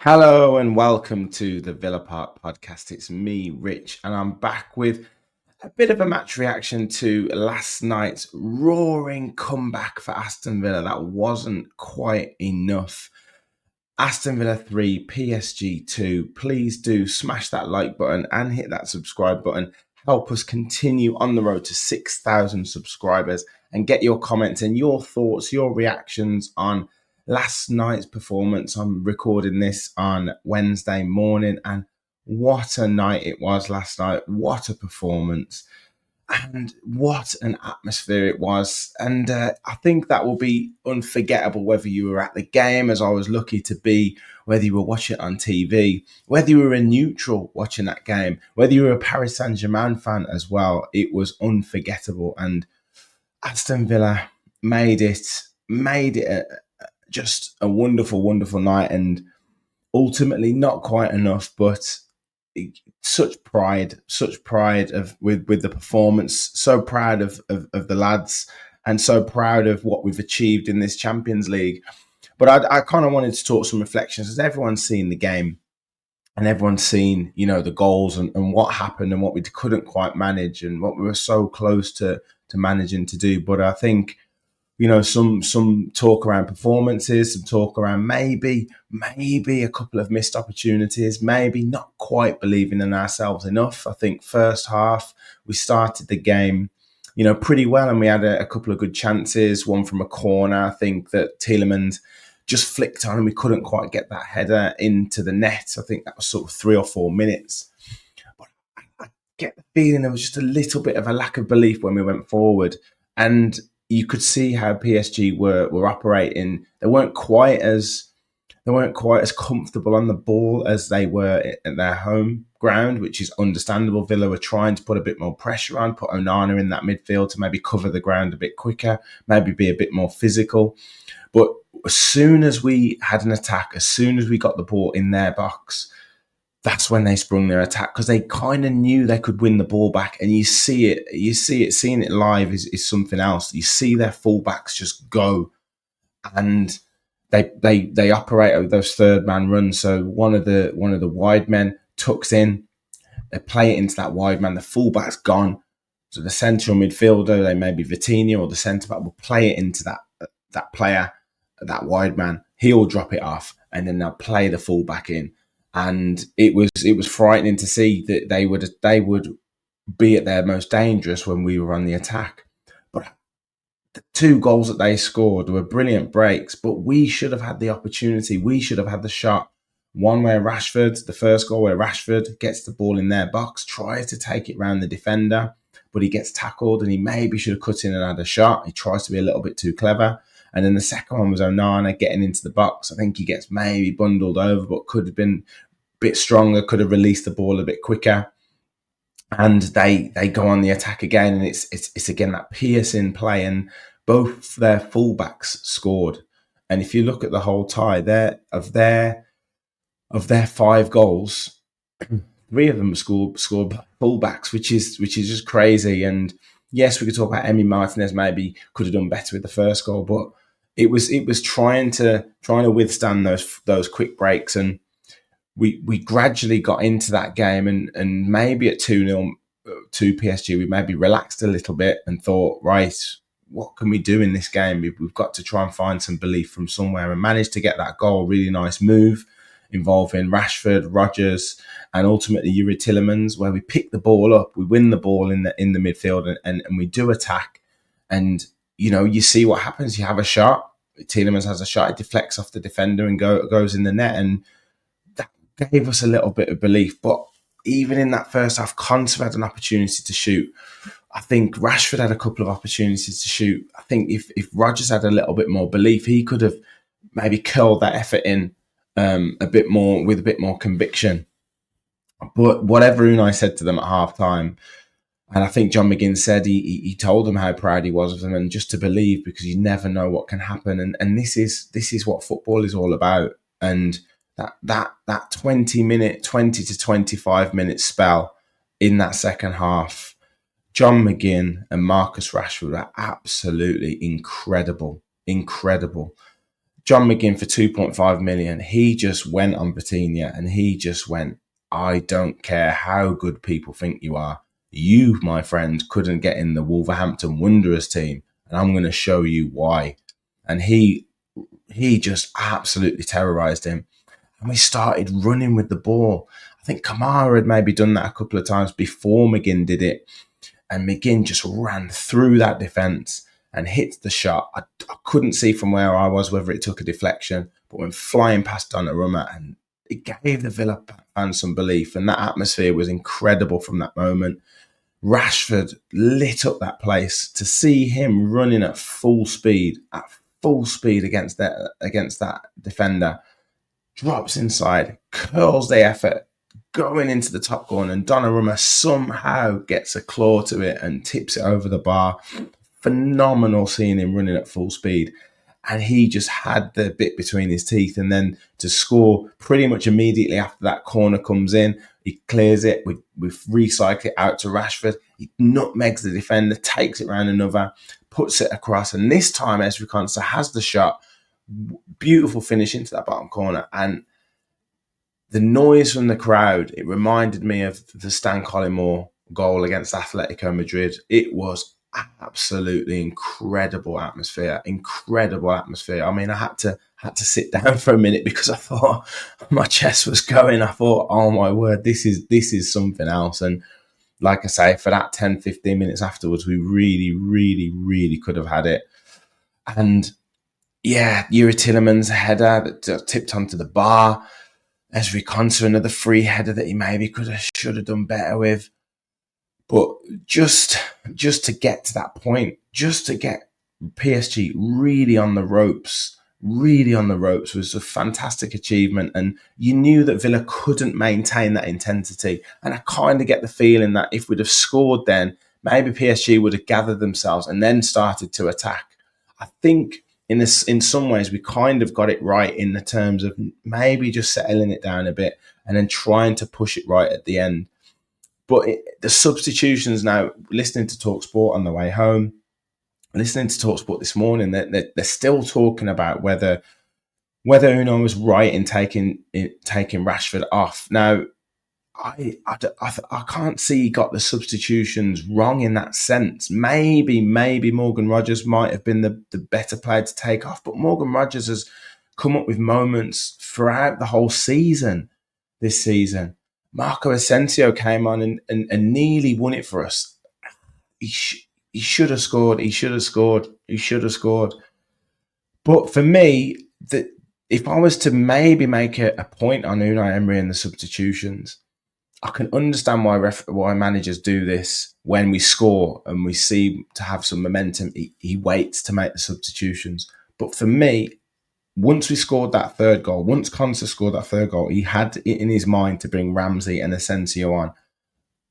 Hello and welcome to the Villa Park podcast. It's me, Rich, and I'm back with a bit of a match reaction to last night's roaring comeback for Aston Villa. That wasn't quite enough. Aston Villa 3, PSG 2. Please do smash that like button and hit that subscribe button. Help us continue on the road to 6,000 subscribers and get your comments and your thoughts, your reactions on last night's performance. I'm recording this on Wednesday morning, and what a night it was last night. What a performance. And what an atmosphere it was. And I think that will be unforgettable, whether you were at the game, as I was lucky to be, whether you were watching it on TV, whether you were a neutral watching that game, whether you were a Paris Saint-Germain fan as well. It was unforgettable. And Aston Villa made it just a wonderful, wonderful night. And ultimately not quite enough, but such pride with the performance. So proud of the lads, and so proud of what we've achieved in this Champions League. But I kind of wanted to talk some reflections, as everyone's seen the game and everyone's seen, the goals and what happened and what we couldn't quite manage and what we were so close to managing to do. But I think, some talk around performances, some talk around maybe a couple of missed opportunities, maybe not quite believing in ourselves enough. I think first half, we started the game, pretty well, and we had a couple of good chances, one from a corner. I think that Tielemans just flicked on and we couldn't quite get that header into the net. I think that was sort of 3 or 4 minutes. But I get the feeling there was just a little bit of a lack of belief when we went forward. And you could see how PSG were operating. They weren't quite as comfortable on the ball as they were at their home ground, which is understandable. Villa were trying to put a bit more pressure on, put Onana in that midfield to maybe cover the ground a bit quicker, maybe be a bit more physical. But as soon as we had an attack, as soon as we got the ball in their box, that's when they sprung their attack, because they kind of knew they could win the ball back. And seeing it live is something else. You see their fullbacks just go, and they operate over those third man runs. So one of the wide men tucks in, they play it into that wide man. The fullback's gone, so the central midfielder, they may be Vitinha or the centre back, will play it into that player, that wide man. He'll drop it off, and then they'll play the fullback in. And it was frightening to see that they would be at their most dangerous when we were on the attack. But the 2 goals that they scored were brilliant breaks, but we should have had the opportunity. We should have had the shot. One where the first goal where Rashford gets the ball in their box, tries to take it round the defender, but he gets tackled, and he maybe should have cut in and had a shot. He tries to be a little bit too clever. And then the second one was Onana getting into the box. I think he gets maybe bundled over, but could have been a bit stronger, could have released the ball a bit quicker. And they go on the attack again, and it's again that piercing play, and both their fullbacks scored. And if you look at the whole tie, of their 5 goals, 3 of them scored by fullbacks, which is just crazy. And yes, we could talk about Emi Martinez maybe could have done better with the first goal, but it was trying to withstand those quick breaks. And we gradually got into that game, and maybe at 2-0 to PSG, we maybe relaxed a little bit and thought, right, what can we do in this game? We've got to try and find some belief from somewhere, and managed to get that goal. Really nice move involving Rashford, Rodgers, and ultimately Youri Tielemans, where we pick the ball up, we win the ball in the midfield, and we do attack. And you see what happens. You have a shot. Tielemans has a shot. It deflects off the defender and goes in the net, and that gave us a little bit of belief. But even in that first half, Konsa had an opportunity to shoot. I think Rashford had a couple of opportunities to shoot. I think if Rodgers had a little bit more belief, he could have maybe curled that effort in a bit more with a bit more conviction. But whatever Unai said to them at half time, and I think John McGinn said he told them how proud he was of them and just to believe, because you never know what can happen. And this is what football is all about. And that 20 to 25 minute spell in that second half, John McGinn and Marcus Rashford are absolutely incredible. Incredible. John McGinn for 2.5 million, he just went on Vitinha and he just went, I don't care how good people think you are. You, my friend, couldn't get in the Wolverhampton Wanderers team, and I'm going to show you why. And he just absolutely terrorised him. And we started running with the ball. I think Kamara had maybe done that a couple of times before McGinn did it. And McGinn just ran through that defence and hit the shot. I couldn't see from where I was whether it took a deflection, but went flying past Donnarumma, and it gave the Villa fans some belief. And that atmosphere was incredible from that moment. Rashford lit up that place. To see him running at full speed against that defender, drops inside, curls the effort, going into the top corner, and Donnarumma somehow gets a claw to it and tips it over the bar. Phenomenal seeing him running at full speed. And he just had the bit between his teeth. And then to score pretty much immediately after that corner comes in, he clears it. We recycle it out to Rashford. He nutmegs the defender, takes it round another, puts it across. And this time, Ezri Konsa has the shot. Beautiful finish into that bottom corner. And the noise from the crowd, it reminded me of the Stan Collymore goal against Atletico Madrid. It was absolutely incredible atmosphere. I mean, I had to sit down for a minute because I thought my chest was going. I thought, oh my word, this is something else. And like I say, for that 10, 15 minutes afterwards, we really could have had it. And yeah, Youri Tielemans header that tipped onto the bar. Ezri Konsa, another free header that he maybe should have done better with. But just to get to that point, just to get PSG really on the ropes was a fantastic achievement. And you knew that Villa couldn't maintain that intensity. And I kind of get the feeling that if we'd have scored then, maybe PSG would have gathered themselves and then started to attack. I think in some ways we kind of got it right in the terms of maybe just settling it down a bit and then trying to push it right at the end. But the substitutions now, listening to TalkSport on the way home, listening to TalkSport this morning, they're still talking about whether Unai was right in taking Rashford off. Now, I can't see he got the substitutions wrong in that sense. Maybe Morgan Rodgers might have been the better player to take off, but Morgan Rodgers has come up with moments throughout the whole season this season. Marco Asensio came on and nearly won it for us. He should have scored. But for me, if I was to maybe make a point on Unai Emery and the substitutions, I can understand why managers do this when we score and we seem to have some momentum. He waits to make the substitutions. But for me, once we scored that third goal, once Konsa scored that third goal, he had it in his mind to bring Ramsey and Asensio on.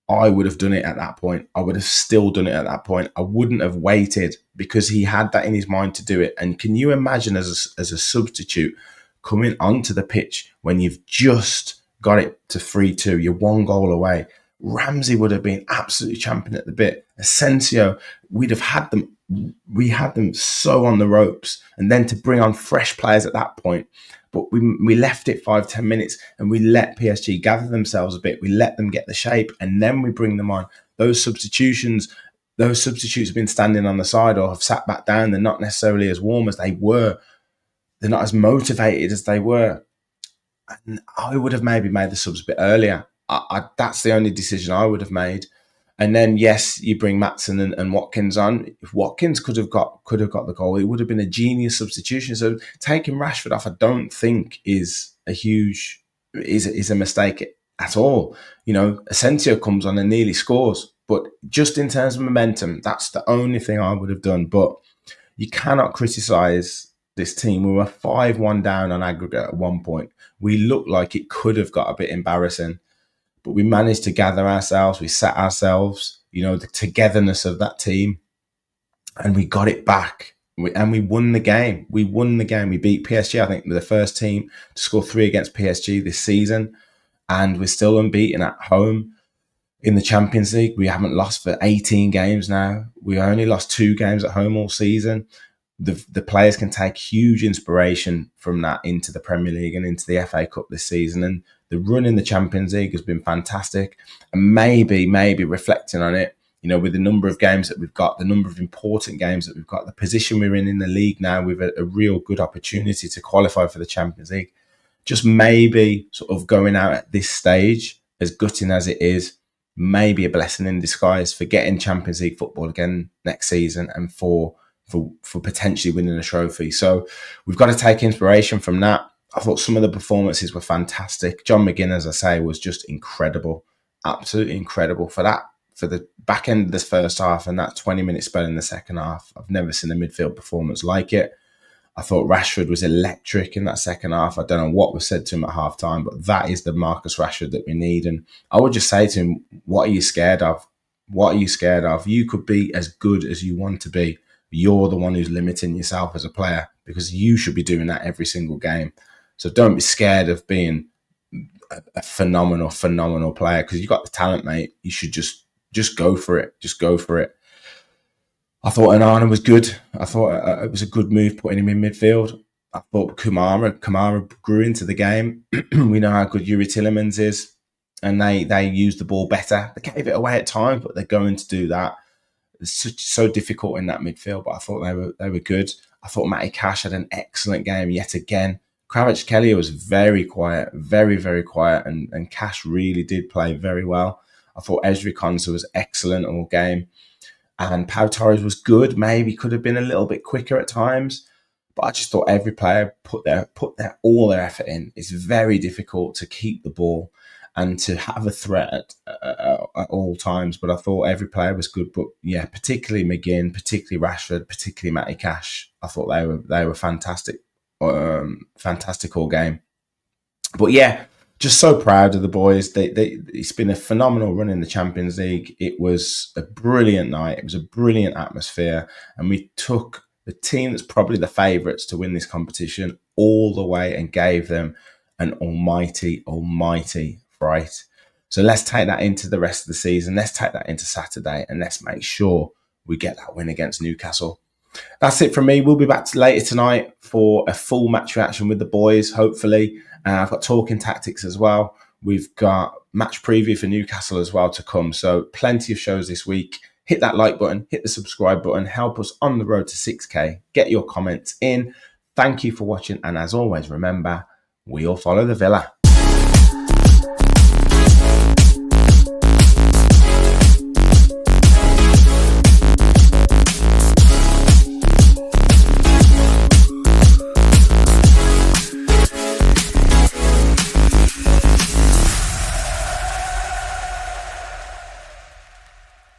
I would have done it at that point. I would have still done it at that point. I wouldn't have waited because he had that in his mind to do it. And can you imagine as a substitute coming onto the pitch when you've just got it to 3-2, you're one goal away? Ramsey would have been absolutely champing at the bit. Asensio, we had them so on the ropes, and then to bring on fresh players at that point. But we left it 5-10 minutes and we let PSG gather themselves a bit. We let them get the shape and then we bring them on. Those substitutes have been standing on the side or have sat back down. They're not necessarily as warm as they were. They're not as motivated as they were. And I would have maybe made the subs a bit earlier. That's the only decision I would have made. And then, yes, you bring Maatsen and Watkins on. If Watkins could have got the goal, it would have been a genius substitution. So taking Rashford off, I don't think is a mistake at all. Asensio comes on and nearly scores. But just in terms of momentum, that's the only thing I would have done. But you cannot criticise this team. We were 5-1 down on aggregate at one point. We looked like it could have got a bit embarrassing, but we managed to gather ourselves. We sat ourselves, the togetherness of that team, and we got it back. And we won the game. We beat PSG. I think we're the first team to score 3 against PSG this season, and we're still unbeaten at home. In the Champions League, we haven't lost for 18 games now. We only lost 2 games at home all season. The players can take huge inspiration from that into the Premier League and into the FA Cup this season. And the run in the Champions League has been fantastic. And maybe reflecting on it, with the number of games that we've got, the number of important games that we've got, the position we're in the league now, we've a real good opportunity to qualify for the Champions League. Just maybe sort of going out at this stage, as gutting as it is, maybe a blessing in disguise for getting Champions League football again next season and for potentially winning a trophy. So we've got to take inspiration from that. I thought some of the performances were fantastic. John McGinn, as I say, was just incredible, absolutely incredible for the back end of this first half and that 20-minute spell in the second half. I've never seen a midfield performance like it. I thought Rashford was electric in that second half. I don't know what was said to him at half time, but that is the Marcus Rashford that we need. And I would just say to him, what are you scared of? What are you scared of? You could be as good as you want to be. You're the one who's limiting yourself as a player, because you should be doing that every single game. So don't be scared of being a phenomenal player, because you've got the talent, mate. You should just go for it. Just go for it. I thought Onana was good. I thought it was a good move putting him in midfield. I thought Kamara grew into the game. We know how good Youri Tielemans is, and they used the ball better. They gave it away at times, but they're going to do that. It's so difficult in that midfield, but I thought they were good. I thought Matty Cash had an excellent game yet again. Kvaratskhelia was very quiet, very, very quiet, and Cash really did play very well. I thought Ezri Konsa was excellent all game. And Pau Torres was good. Maybe could have been a little bit quicker at times, but I just thought every player put all their effort in. It's very difficult to keep the ball and to have a threat at all times. But I thought every player was good. But yeah, particularly McGinn, particularly Rashford, particularly Matty Cash. I thought they were fantastic, fantastic all game. But yeah. Just so proud of the boys. It's been a phenomenal run in the Champions League. It was a brilliant night. It was a brilliant atmosphere. And we took the team that's probably the favourites to win this competition all the way and gave them an almighty fright. So let's take that into the rest of the season. Let's take that into Saturday, and let's make sure we get that win against Newcastle. That's it from me. We'll be back later tonight for a full match reaction with the boys, hopefully. I've got talking tactics as well. We've got match preview for Newcastle as well to come. So plenty of shows this week. Hit that like button, hit the subscribe button, help us on the road to 6K. Get your comments in. Thank you for watching. And as always, remember, we all follow the Villa.